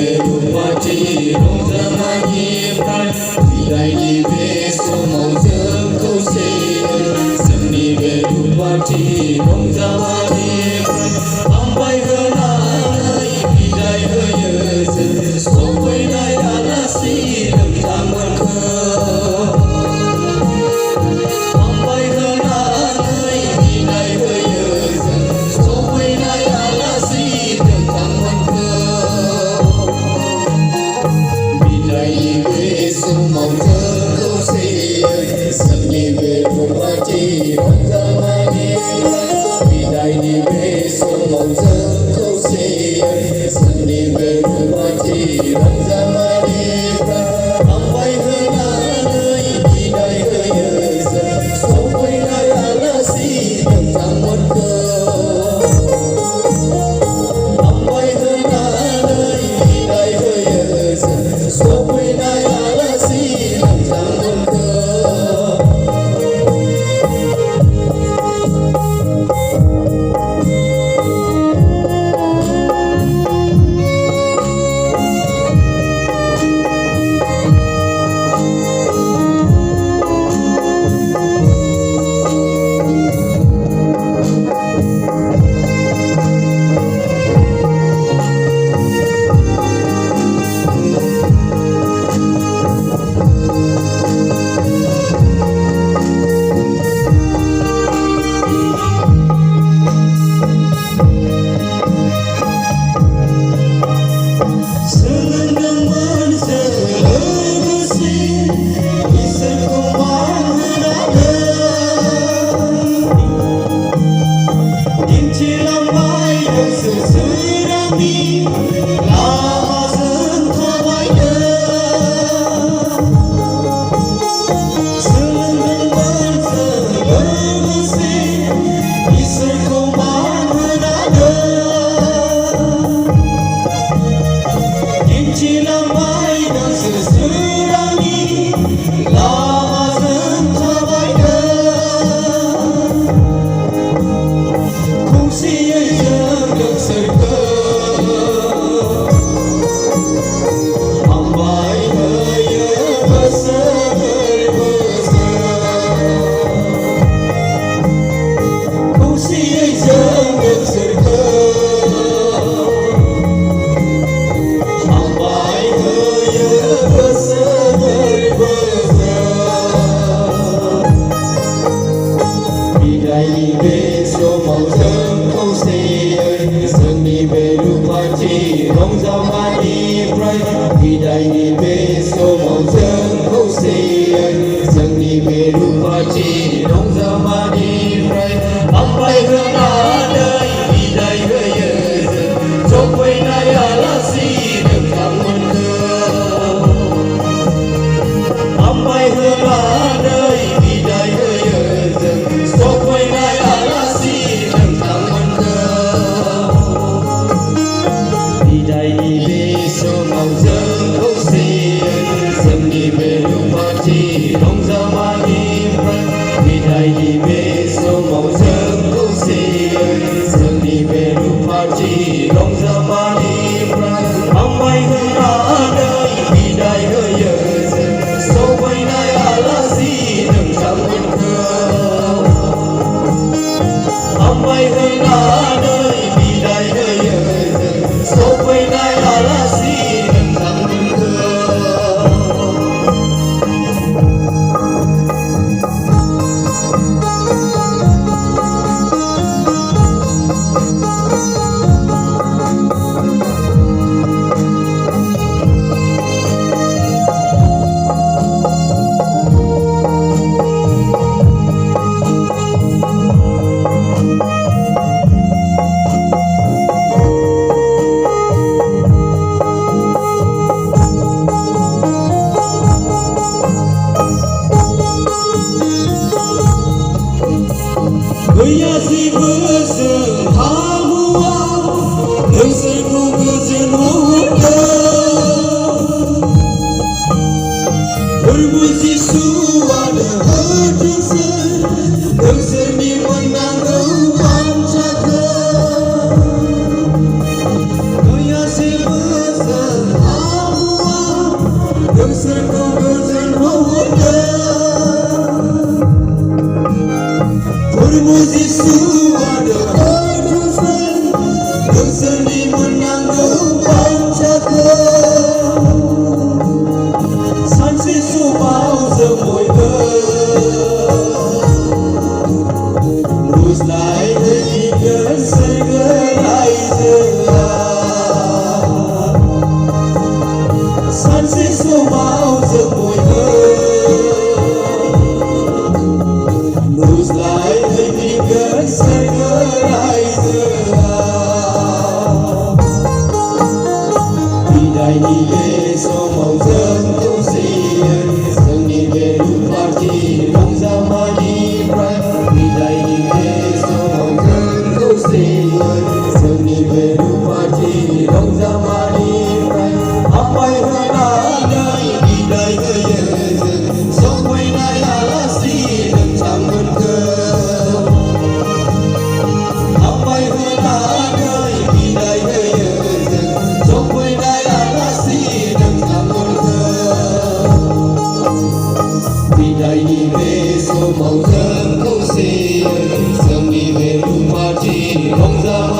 बे रुपाथि रंजानायनिफ्राय बिदायनि बे समाव जों खौसेयै जोंनि बे रुपाथि रंजानायनिफ्राय हामबाय होनानै बिदाय होयो जों सफैनाय आलासि नोंथांमोनखौ हामबाय होनानै बिदाय होयो जों सफैनाय आलासि नोंथांमोनखौ बिदायनि बे समाव जों खौसेयै जोंनि बे रुपाथि रंजानायनिफ्राय बिदायनि बे समाव जों खौसेयै जोंनि बे रुपाथि रंजानायनिफ्राय हामबाय होनानै बिदाय होयो जों सफैनाय आलासि नोंथांमोनखौ हामबाय होनानै बिदाय होयो जों सफैनाय आलासि नोंथांमोनखौ सोलोंदोंमोन जों लोगोसे इसोरखौ मान होनानै दिन्थिलांबाय नोंसोर सोरांनि लामाजों थाबायनो सोलोंदोंमोन जों लोगोसे इसोरखौ मान होनानै दिन्थिलांबाय नोंसोर सोरांनि लामाजों थाबायनो खौसेयै जों नोंसोरखौ हामबाय होयो बोसोर खौसेयै जों नोंसोरखौ बिदायनि बे समाव जों खौसेयै जोंनि बे रुपाथि रंजानायनिफ्राय बिदायनि बे समाव जों खौसेयै जोंनि बे रुपाथि रंजानायनिफ्राय हामबाय होनानै बिदाय होयो जों सफैनाय आलासि नोंथांमोनखौ हामबाय होनानै बिदाय होयो जों सफैनाय आलासि नोंथांमोनखौ बिदायनि बे समाव जों खौसेयै जोंनि बे रुपाथि रंजानायनिफ्राय बिदायनि बे समाव जों खौसेयै जोंनि बे रुपाथि रंजानायनिफ्राय हामबाय होनानै बिदाय होयो जों सफैनाय आलासि नोंथांमोनखौ हामबाय होनानै बिदाय होयो जों सफैनाय आलासि नोंथांमोनखौ बिदायनि बे समाव जोंखौ सियो जोंनि बे रुपाथि रंजामानिफ्राय बिदायनि बे समाव जोंखौ सियो जोंनि बे रुपाथि रंजामानिफ्राय आफाय होनानै बिदाय होयो जों सफैनाय आलासि नोंथांमोनखौ आफाय होनानै बिदाय होयो जों सफैनाय आलासि नोंथांमोनखौ बिदायनि बे समाव जोंखौ सियो जोंनि बे रुपाथि रंजामानि